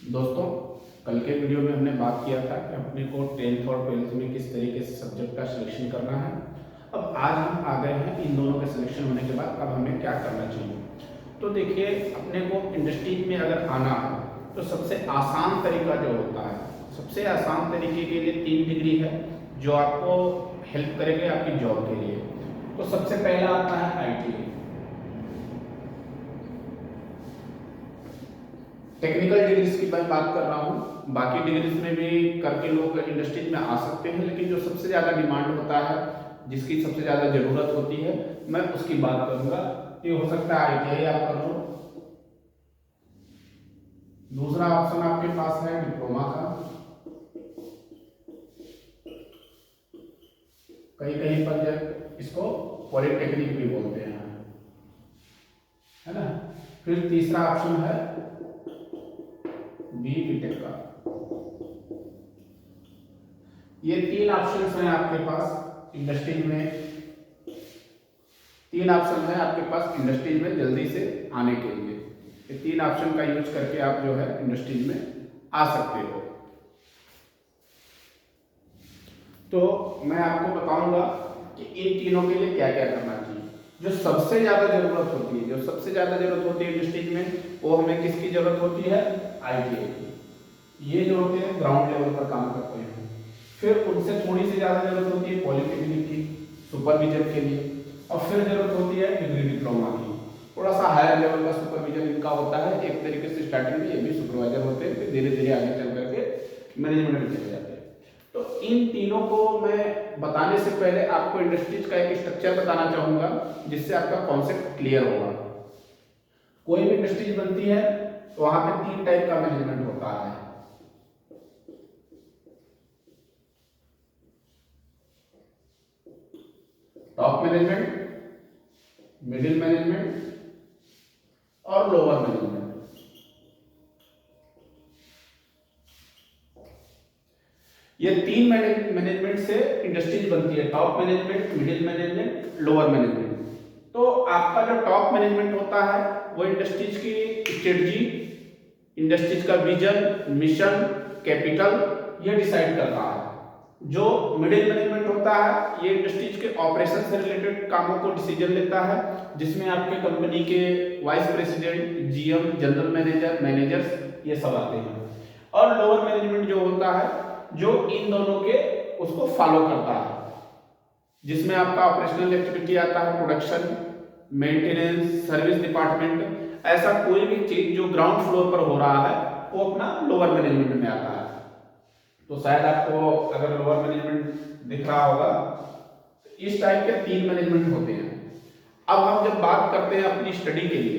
दोस्तों, कल के वीडियो में हमने बात किया था कि अपने को 10th और 12th में किस तरीके से सब्जेक्ट का सिलेक्शन करना है। अब आज हम आ गए हैं इन दोनों के सिलेक्शन होने के बाद अब हमें क्या करना चाहिए। तो देखिए, अपने को इंडस्ट्री में अगर आना है तो सबसे आसान तरीका जो होता है, सबसे आसान तरीके के लिए 3 डिग्री है जो आपको हेल्प करेंगे आपकी जॉब के लिए। तो सबसे पहला आता है ITI, टेक्निकल डिग्रीज की मैं बात कर रहा हूँ। बाकी डिग्रीज में भी करके लोग इंडस्ट्रीज में आ सकते हैं, लेकिन जो सबसे ज़्यादा डिमांड होता है, जिसकी सबसे ज़्यादा ज़रूरत होती है, मैं उसकी बात करूँगा। ये हो सकता है ITI आप कर लो। दूसरा ऑप्शन आपके पास है डिप्लोमा का, कहीं कहीं पर इसको पॉलिटेक्निक भी बोलते हैं, है ना। फिर तीसरा ऑप्शन है BTech का। ये 3 ऑप्शंस हैं आपके पास इंडस्ट्री में, 3 ऑप्शन है आपके पास इंडस्ट्री में जल्दी से आने के लिए। ये 3 ऑप्शन का यूज करके आप जो है इंडस्ट्री में आ सकते हो। तो मैं आपको बताऊंगा कि इन तीनों के लिए क्या क्या करना चाहिए। जो सबसे ज्यादा जरूरत होती है, जो सबसे ज्यादा जरूरत होती है इंडस्ट्रीज में, वो हमें किसकी जरूरत होती है? ITI की। ये जो होते हैं ग्राउंड लेवल पर काम करते हैं। फिर उनसे थोड़ी सी ज्यादा जरूरत होती है पॉलिटेक्निक की, सुपरविजन के लिए। और फिर जरूरत होती है डिग्री डिप्लोमा की, थोड़ा सा हायर लेवल का सुपरविजन इनका होता है। एक तरीके से स्टार्टिंग में ये भी सुपरवाइजर होते हैं, फिर धीरे धीरे आगे चल करके मैनेजमेंट में चले जाते हैं। तो इन तीनों को मैं बताने से पहले आपको इंडस्ट्रीज का एक स्ट्रक्चर बताना चाहूंगा, जिससे आपका कॉन्सेप्ट क्लियर होगा। कोई भी इंडस्ट्रीज बनती है तो वहां पे 3 टाइप का मैनेजमेंट होता है। टॉप मैनेजमेंट, मिडिल मैनेजमेंट और लोअर मैनेजमेंट। ये 3 मैनेजमेंट से इंडस्ट्रीज बनती है, top management, middle management, lower management. तो आपका जो टॉप मैनेजमेंट होता है वो इंडस्ट्रीज की स्ट्रेटजी, इंडस्ट्रीज का विजन, मिशन, कैपिटल ये डिसाइड करता है। जो मिडिल मैनेजमेंट होता है ये इंडस्ट्रीज के ऑपरेशन से रिलेटेड कामों को डिसीजन लेता है, जिसमें आपके कंपनी के vice president, GM, general manager, managers ये सब आते हैं। और लोअर मैनेजमेंट जो होता है जो इन दोनों के उसको फॉलो करता है, जिसमें आपका ऑपरेशनल एक्टिविटी आता है, प्रोडक्शन, मेंटेनेंस, सर्विस डिपार्टमेंट। ऐसा कोई भी चीज जो ग्राउंड फ्लोर पर हो रहा है वो अपना लोअर मैनेजमेंट में आता है। तो शायद आपको अगर लोअर मैनेजमेंट दिख रहा होगा, इस टाइप के 3 मैनेजमेंट होते हैं। अब हम जब बात करते हैं अपनी स्टडी के लिए,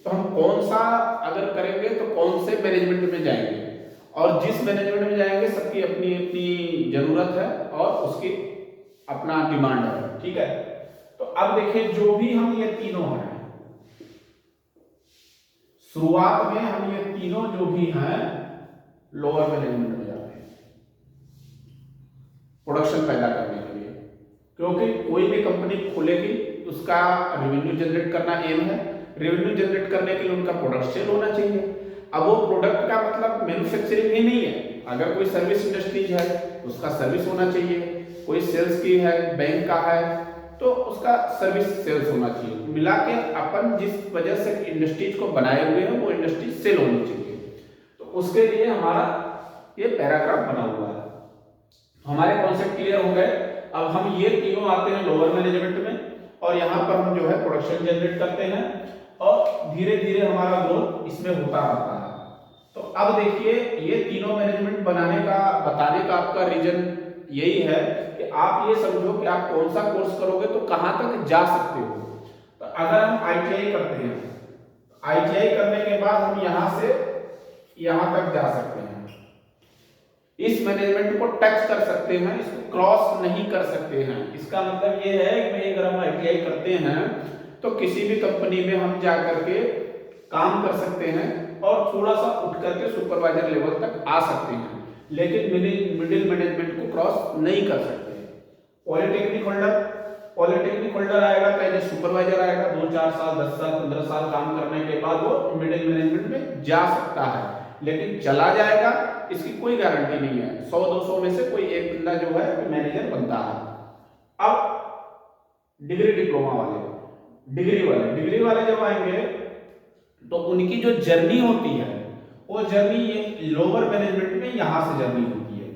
तो हम कौन सा अगर करेंगे तो कौन से मैनेजमेंट में जाएंगे, और जिस मैनेजमेंट में जाएंगे सबकी अपनी अपनी जरूरत है और उसकी अपना डिमांड है, ठीक है। तो अब देखिए, जो भी हम ये तीनों हैं, शुरुआत में हम ये तीनों जो भी हैं लोअर मैनेजमेंट में जाते हैं प्रोडक्शन पैदा करने के लिए। क्योंकि कोई भी कंपनी खोलेगी उसका रेवेन्यू जनरेट करना एम है। रेवेन्यू जनरेट करने के लिए उनका प्रोडक्ट सेल होना चाहिए। अब वो प्रोडक्ट का मतलब मैन्युफैक्चरिंग ही नहीं है। अगर कोई सर्विस इंडस्ट्रीज है उसका सर्विस होना चाहिए, कोई सेल्स की है, बैंक का है तो उसका सर्विस सेल्स होना चाहिए। मिला के अपन जिस वजह से इंडस्ट्रीज को बनाए हुए हैं वो इंडस्ट्री सेल होनी चाहिए। तो उसके लिए हमारा ये पैराग्राफ बना हुआ है। हमारे कॉन्सेप्ट क्लियर हो गए। अब हम ये तीनों आते हैं लोअर मैनेजमेंट में, और यहाँ पर हम जो है प्रोडक्शन जनरेट करते हैं और धीरे धीरे हमारा ग्रोथ इसमें होता रहता है। तो अब देखिए, ये तीनों मैनेजमेंट बनाने का, बताने का आपका रीजन यही है कि आप ये समझो कि आप कौन सा कोर्स करोगे तो कहां तक जा सकते हो। तो अगर हम ITI करते हैं, ITI करने के बाद हम यहां से यहां तक जा सकते हैं, इस मैनेजमेंट को टच कर सकते हैं, इसको क्रॉस नहीं कर सकते हैं। इसका मतलब ये है कि अगर हम ITI करते हैं तो किसी भी कंपनी में हम जा करके काम कर सकते हैं और थोड़ा सा उठ करके सुपरवाइजर लेवल तक आ सकते हैं, लेकिन मिडिल मैनेजमेंट को क्रॉस नहीं कर सकते। पॉलिटेक्निक होल्डर आएगा तो एज सुपरवाइजर आएगा, 2-4 साल, 10 साल, 15 साल काम करने के बाद वो मिडिल मैनेजमेंट में जा सकता है। लेकिन चला जाएगा इसकी कोई गारंटी नहीं है। 100-200 में से कोई एक बंदा जो है मैनेजर बनता है। अब डिग्री वाले जब आएंगे तो उनकी जो जर्नी होती है वो जर्नी ये लोअर मैनेजमेंट में यहां से जर्नी होती है,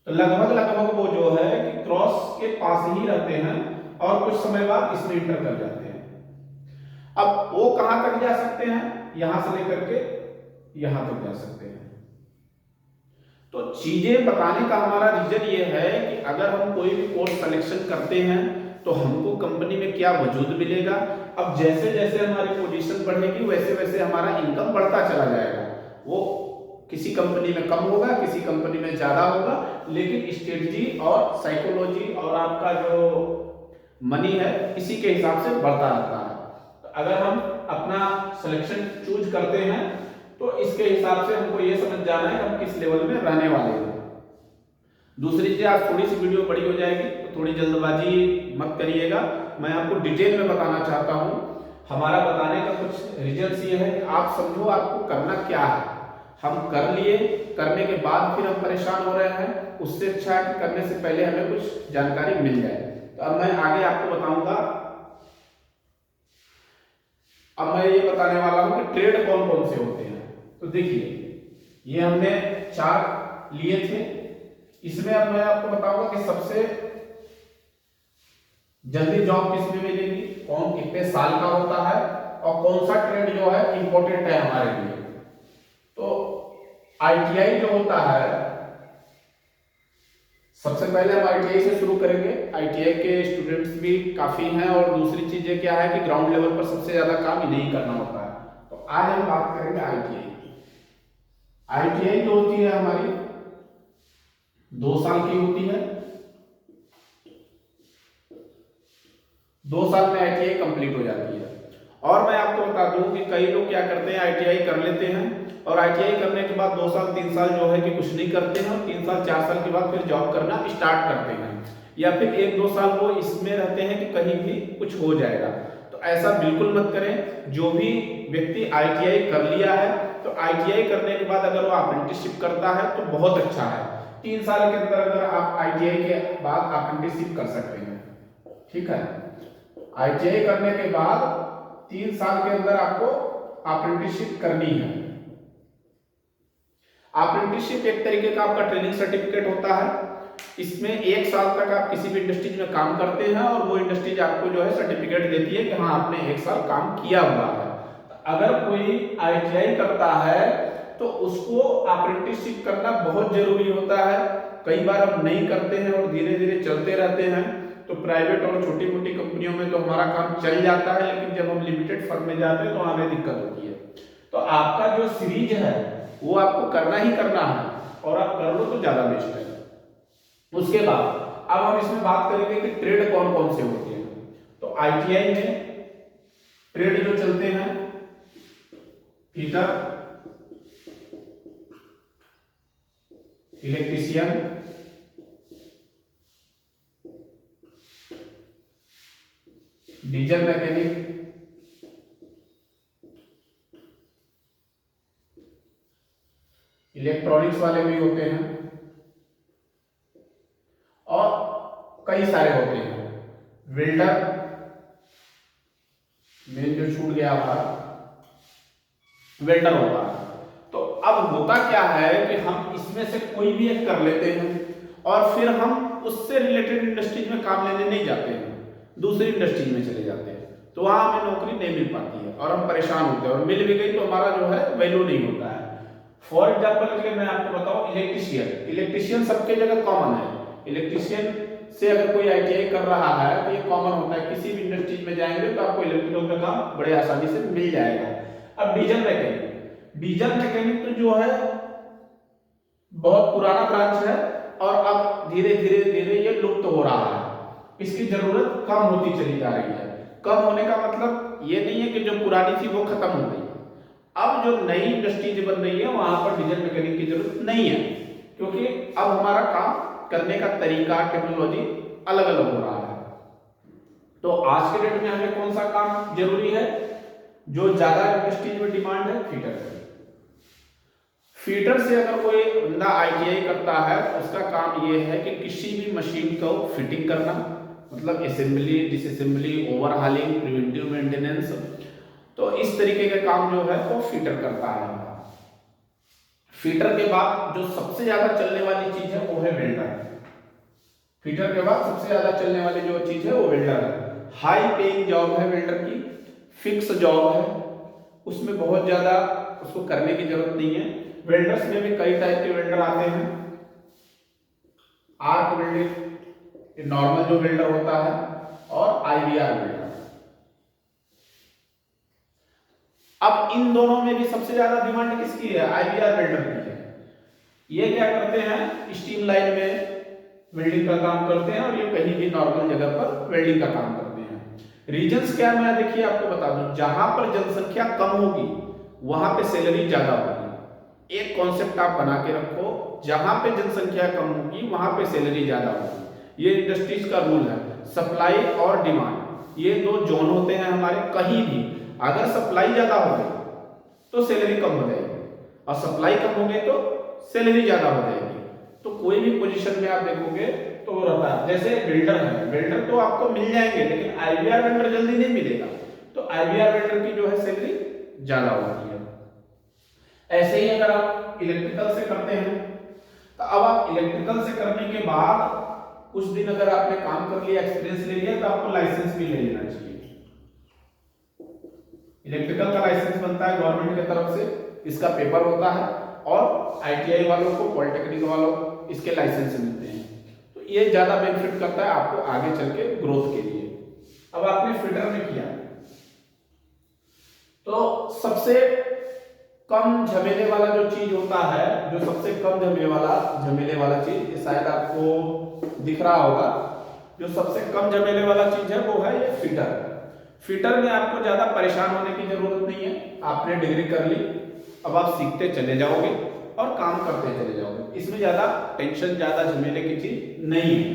तो लगभग वो जो है कि क्रॉस के पास ही रहते हैं और कुछ समय बाद इसमें इंटर कर जाते हैं। अब वो कहां तक जा सकते हैं, यहां से लेकर के यहां तक जा सकते हैं। तो चीजें बताने का हमारा रीजन ये है कि अगर हम कोई भी कोर्स सिलेक्शन करते हैं तो हमको कंपनी में क्या वजूद मिलेगा। अब जैसे जैसे हमारी पोजीशन बढ़ेगी वैसे वैसे हमारा इनकम बढ़ता चला जाएगा। वो किसी कंपनी में कम होगा, किसी कंपनी में ज्यादा होगा, लेकिन स्ट्रेटजी और साइकोलॉजी और आपका जो मनी है इसी के हिसाब से बढ़ता रहता है। तो अगर हम अपना सिलेक्शन चूज करते हैं तो इसके हिसाब से हमको ये समझ जाना है हम किस लेवल में रहने वाले हैं। दूसरी चीज, आज थोड़ी सी वीडियो बड़ी हो जाएगी तो थोड़ी जल्दबाजी मत करिएगा, मैं आपको डिटेल में बताना चाहता हूं। हमारा बताने का कुछ रीजन ये है कि आप समझो आपको करना क्या है। हम कर लिए, करने के बाद फिर हम परेशान हो रहे हैं, उससे अच्छा है कि करने से पहले हमें कुछ जानकारी मिल जाए। तो अब मैं आगे आपको बताऊंगा। अब मैं ये बताने वाला हूं कि ट्रेड कौन कौन से होते हैं। तो देखिए, ये हमने 4 लिए थे, इसमें अब मैं आपको बताऊंगा कि सबसे जल्दी जॉब किसमें मिलेगी, कौन कितने साल का होता है और कौन सा ट्रेड जो है इंपॉर्टेंट है हमारे लिए। तो आईटीआई जो होता है, सबसे पहले हम आईटीआई से शुरू करेंगे। आईटीआई के स्टूडेंट्स भी काफी हैं और दूसरी चीजें क्या है कि ग्राउंड लेवल पर सबसे ज्यादा काम इन्हीं करना होता है। तो आज हम बात करेंगे आईटीआई। आईटीआई जो होती है हमारी 2 साल की होती है। 2 साल में आईटीआई कंप्लीट हो जाती है। और मैं आपको बता दूं कि कई लोग क्या करते हैं, आईटीआई कर लेते हैं और आईटीआई करने के बाद 2 साल 3 साल जो है कि कुछ नहीं करते हैं और 3 साल 4 साल के बाद फिर जॉब करना स्टार्ट करते हैं, या फिर 1-2 साल वो इसमें रहते हैं कि कहीं भी कुछ हो जाएगा। तो ऐसा बिल्कुल मत करें। जो भी व्यक्ति आईटीआई कर लिया है तो आईटीआई करने के बाद अगर वो अप्रेंटिसशिप करता है तो बहुत अच्छा है। 3 साल के अंदर अगर आप आईटीआई के बाद अप्रेंटिसशिप कर सकते हैं, ठीक है। आईटीआई करने के बाद 3 साल के अंदर आपको अप्रेंटिसशिप करनी है। अप्रेंटिसशिप एक तरीके का आपका ट्रेनिंग सर्टिफिकेट होता है। इसमें 1 साल तक आप किसी भी इंडस्ट्रीज में काम करते हैं और वो इंडस्ट्रीज आपको जो है सर्टिफिकेट देती है कि हाँ आपने 1 साल काम किया हुआ है। अगर कोई आईटीआई करता है तो उसको अप्रेंटिसशिप करना बहुत जरूरी होता है। कई बार हम नहीं करते हैं और धीरे धीरे चलते रहते हैं। तो प्राइवेट और छोटी मोटी कंपनियों में तो हमारा काम चल जाता है, लेकिन जब हम लिमिटेड फर्म में जाते हैं तो हमें दिक्कत होती है। तो आपका जो सीरीज है वो आपको करना ही करना है और आप कर लो तो ज्यादा बेस्ट है। उसके बाद अब हम इसमें बात करेंगे कि ट्रेड कौन कौन से होते हैं। तो आईटीआई में ट्रेड जो चलते हैं, fitter, electrician, diesel mechanic, electronics वाले भी होते हैं और कई सारे होते हैं। वेल्डर, मेन जो छूट गया था वेल्डर होता है। तो अब होता क्या है कि हम इसमें से कोई भी एक कर लेते हैं और फिर हम उससे रिलेटेड इंडस्ट्रीज में काम लेने नहीं जाते हैं, दूसरी इंडस्ट्रीज में चले जाते हैं। तो वहां हमें नौकरी नहीं मिल पाती है और हम परेशान होते हैं और मिल भी गई तो हमारा जो है वैल्यू नहीं होता है। फॉर एग्जाम्पल के मैं आपको बताऊं, इलेक्ट्रीशियन सबके जगह कॉमन है। इलेक्ट्रीशियन से अगर कोई आईटीआई कर रहा है तो ये कॉमन होता है। किसी भी इंडस्ट्रीज में जाएंगे तो आपको इलेक्ट्रिकल का काम बड़े आसानी से मिल जाएगा। अब डीजल मैकेनिक तो जो है बहुत पुराना ब्रांच है और अब धीरे धीरे ये लुप्त हो रहा है। इसकी जरूरत कम होती चली जा रही है। कम होने का मतलब ये नहीं है कि जो पुरानी थी वो खत्म हो गई। अब जो नई इंडस्ट्रीज बन रही है वहां पर डीजल मैकेनिक की जरूरत नहीं है, क्योंकि अब हमारा काम करने का तरीका, टेक्नोलॉजी अलग अलग हो रहा है। तो आज के डेट में हमें कौन सा काम जरूरी है, जो ज्यादा इंडस्ट्रीज में डिमांड है, फिटर की। फीटर से अगर कोई बंदा ITI करता है तो उसका काम ये है कि किसी भी मशीन को फिटिंग करना, मतलब assembly, disassembly, overhauling, preventive maintenance, तो इस तरीके का काम जो है वो फीटर करता है। फीटर के बाद जो सबसे ज्यादा चलने वाली चीज है वो है वेल्डर। फीटर के बाद सबसे ज्यादा चलने वाली जो चीज है वो वेल्डर है। हाई पेइंग जॉब है वेल्डर की, फिक्स जॉब है, उसमें बहुत ज्यादा उसको करने की जरूरत नहीं है। वेल्डर्स में भी कई टाइप के वेल्डर आते हैं। आर्क वेल्डिंग नॉर्मल जो वेल्डर होता है, और IVR वेल्डर। अब इन दोनों में भी सबसे ज्यादा डिमांड किसकी है? IVR वेल्डर की है। ये क्या करते हैं? स्टीम लाइन में वेल्डिंग का काम करते हैं, और ये कहीं भी नॉर्मल जगह पर वेल्डिंग का काम करते हैं। रीजंस क्या मैं देखिए आपको बता दूं, जहां पर जनसंख्या कम होगी वहां पे सैलरी ज्यादा होगी। एक कॉन्सेप्ट आप बना के रखो, जहां पे जनसंख्या कम होगी वहां पे सैलरी ज्यादा होगी। ये इंडस्ट्रीज का रूल है। सप्लाई और डिमांड ये दो जोन होते हैं हमारे। कहीं भी अगर सप्लाई ज्यादा हो गई तो सैलरी कम हो जाएगी, और सप्लाई कम हो गई तो सैलरी ज्यादा हो जाएगी। तो कोई भी पोजीशन में आप देखोगे तो वो रहता है। जैसे बिल्डर है, बिल्डर तो आपको मिल जाएंगे, लेकिन IVR वेल्डर जल्दी नहीं मिलेगा, तो IVR वेल्डर की जो है सैलरी ज्यादा होती है। ऐसे ही अगर आप इलेक्ट्रिकल से करते हैं, तो अब आप इलेक्ट्रिकल से करने के बाद कुछ दिन अगर आपने काम कर लिया, एक्सपीरियंस ले लिया, तो आपको लाइसेंस भी ले लेना चाहिए। इलेक्ट्रिकल का लाइसेंस बनता है गवर्नमेंट की तरफ से, इसका पेपर होता है, और ITI वालों को, पॉलिटेक्निक वालों को इसके लाइसेंस मिलते हैं। तो ये ज्यादा बेनिफिट करता है आपको आगे चल के ग्रोथ के लिए। अब आपने फीडर में किया, तो सबसे कम झमेले वाला जो चीज होता है, जो सबसे कम झमेले वाला चीज, ये शायद आपको दिख रहा होगा, जो सबसे कम झमेले वाला चीज है वो है ये फीडर। फीडर में आपको ज्यादा परेशान होने की जरूरत नहीं है। आपने डिग्री कर ली, अब आप सीखते चले जाओगे और काम करते चले जाओगे। इसमें ज्यादा टेंशन, ज्यादा झमेले की चीज नहीं है।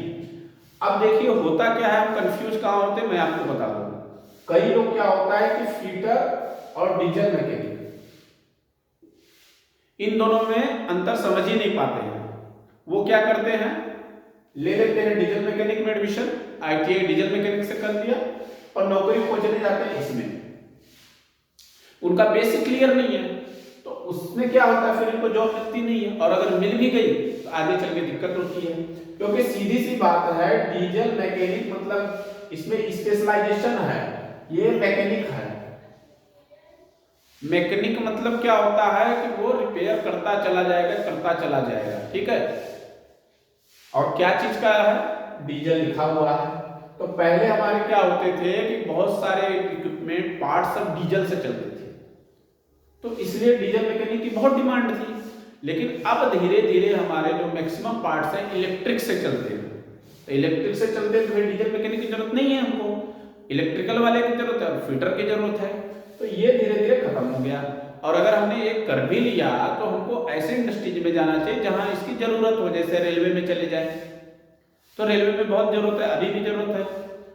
अब देखिए होता क्या है, हम कंफ्यूज कहां होते हैं मैं आपको बता दूं। कई लोग क्या होता है कि फीडर और डीजल मैकेनिक, इन दोनों में अंतर समझ ही नहीं पाते हैं। वो क्या करते हैं, ले लेते हैं डीजल मैकेनिक में एडमिशन, ITI डीजल मैकेनिक से कर दिया, और नौकरी खोजने जाते हैं इसमें। उनका बेसिक क्लियर नहीं है, तो उसमें क्या होता है, फिर इनको जॉब मिलती नहीं है, और अगर मिल भी गई तो आगे चल के दिक्कत होती है। क्योंकि सीधी सी बात है, डीजल मैकेनिक मतलब इसमें स्पेशलाइजेशन है, ये मैकेनिक है। मैकेनिक मतलब क्या होता है कि वो रिपेयर करता चला जाएगा, ठीक है। और क्या चीज का है, डीजल लिखा हुआ है। तो पहले हमारे क्या होते थे कि बहुत सारे इक्विपमेंट, पार्ट सब डीजल से चलते थे, तो इसलिए डीजल मैकेनिक की बहुत डिमांड थी। लेकिन अब धीरे धीरे हमारे जो मैक्सिमम पार्ट्स हैं इलेक्ट्रिक से चलते हैं, तो इलेक्ट्रिक से चलते हैं तो फिर डीजल मैकेनिक की जरूरत नहीं है हमको, इलेक्ट्रिकल वाले की जरूरत है और फीटर की जरूरत है। तो ये धीरे धीरे खत्म हो गया। और अगर हमने एक कर भी लिया तो हमको ऐसे इंडस्ट्रीज में जाना चाहिए जहां इसकी जरूरत हो। जैसे रेलवे में चले जाए तो रेलवे में बहुत जरूरत है, अभी भी जरूरत है,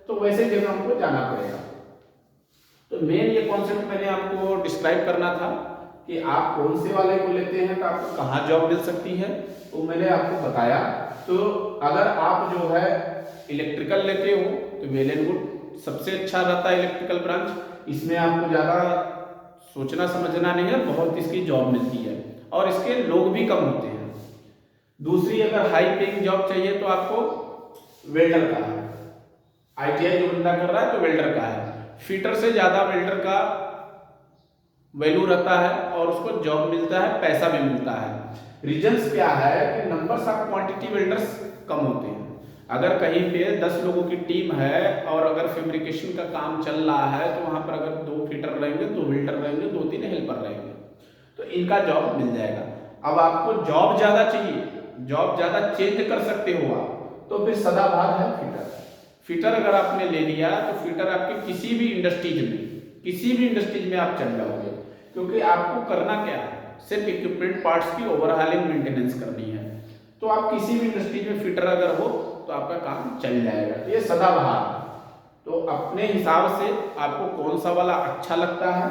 तो वैसे जगह हमको जाना पड़ेगा। तो मेन ये कॉन्सेप्ट मैंने आपको डिस्क्राइब करना था कि आप कौन से वाले को लेते हैं तो आपको कहाँ जॉब मिल सकती है, तो मैंने आपको बताया। तो अगर आप जो है इलेक्ट्रिकल लेते हो तो वेल एंड गुड, सबसे अच्छा रहता है इलेक्ट्रिकल ब्रांच। इसमें आपको ज़्यादा सोचना समझना नहीं है, बहुत इसकी जॉब मिलती है और इसके लोग भी कम होते हैं। दूसरी, अगर हाई पेइंग जॉब चाहिए तो आपको वेल्डर का है, ITI जो बंदा कर रहा है तो वेल्डर का है। फीटर से ज़्यादा वेल्डर का वैल्यू रहता है और उसको जॉब मिलता है, पैसा भी मिलता है। रीजंस क्या है कि नंबर्स ऑफ क्वांटिटी वेल्डर्स कम होते हैं। अगर कहीं पे 10 लोगों की टीम है और अगर फैब्रिकेशन का काम चल रहा है तो वहां पर अगर 2 फीटर रहेंगे, 2 वेल्डर रहेंगे, 2-3 हेल्पर रहेंगे, तो इनका जॉब मिल जाएगा। अब आपको जॉब ज्यादा चाहिए, जॉब ज्यादा चेंज कर सकते हो आप, तो फिर सदाबहार है फीटर। फीटर अगर आपने ले लिया तो फीटर आपके किसी भी इंडस्ट्रीज में आप चल जाओगे, क्योंकि आपको करना क्या है, सिर्फ इक्विपमेंट पार्ट्स की ओवरहालिंग मेंटेनेंस करनी है। तो आप किसी भी इंडस्ट्रीज में फीटर अगर हो तो आपका काम चल जाएगा। ये सदाबहार। तो अपने हिसाब से आपको कौन सा वाला अच्छा लगता है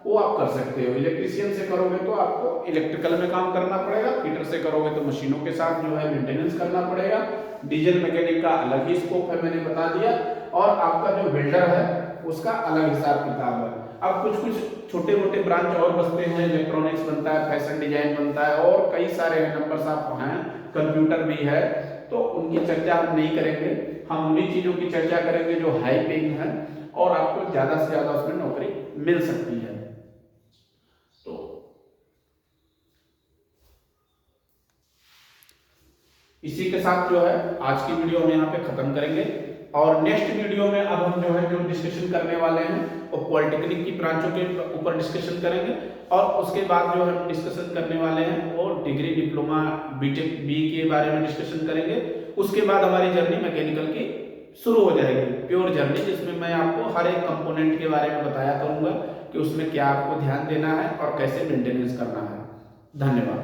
वो आप कर सकते हो। इलेक्ट्रीशियन से करोगे तो आपको इलेक्ट्रिकल में काम करना पड़ेगा, फिटर से करोगे तो मशीनों के साथ जो है मेंटेनेंस करना पड़ेगा। डीजल मैकेनिक का अलग ही स्कोप है, मैंने बता दिया, और आपका जो बिल्डर है उसका अलग हिसाब किताब है। अब कुछ कुछ छोटे मोटे ब्रांच और बसते हैं, इलेक्ट्रॉनिक्स बनता है, फैशन डिजाइन बनता है, और कई सारे नंबर्स आप हैं, कंप्यूटर भी है, तो उनकी चर्चा हम नहीं करेंगे। हम उन्हीं चीजों की चर्चा करेंगे जो हाई पेइंग है और आपको ज्यादा से ज्यादा उसमें नौकरी मिल सकती है। तो इसी के साथ जो है आज की वीडियो हम यहाँ पे खत्म करेंगे, और नेक्स्ट वीडियो में अब हम जो है जो डिस्कशन करने वाले हैं वो पॉलिटेक्निक की ब्रांचों के ऊपर डिस्कशन करेंगे, और उसके बाद जो हम डिस्कशन करने वाले हैं वो डिग्री, डिप्लोमा, बीटेक, बी के बारे में डिस्कशन करेंगे। उसके बाद हमारी जर्नी मैकेनिकल की शुरू हो जाएगी, प्योर जर्नी, जिसमें मैं आपको हर एक कंपोनेंट के बारे में बताया करूंगा कि उसमें क्या आपको ध्यान देना है और कैसे मेंटेनेंस करना है। धन्यवाद।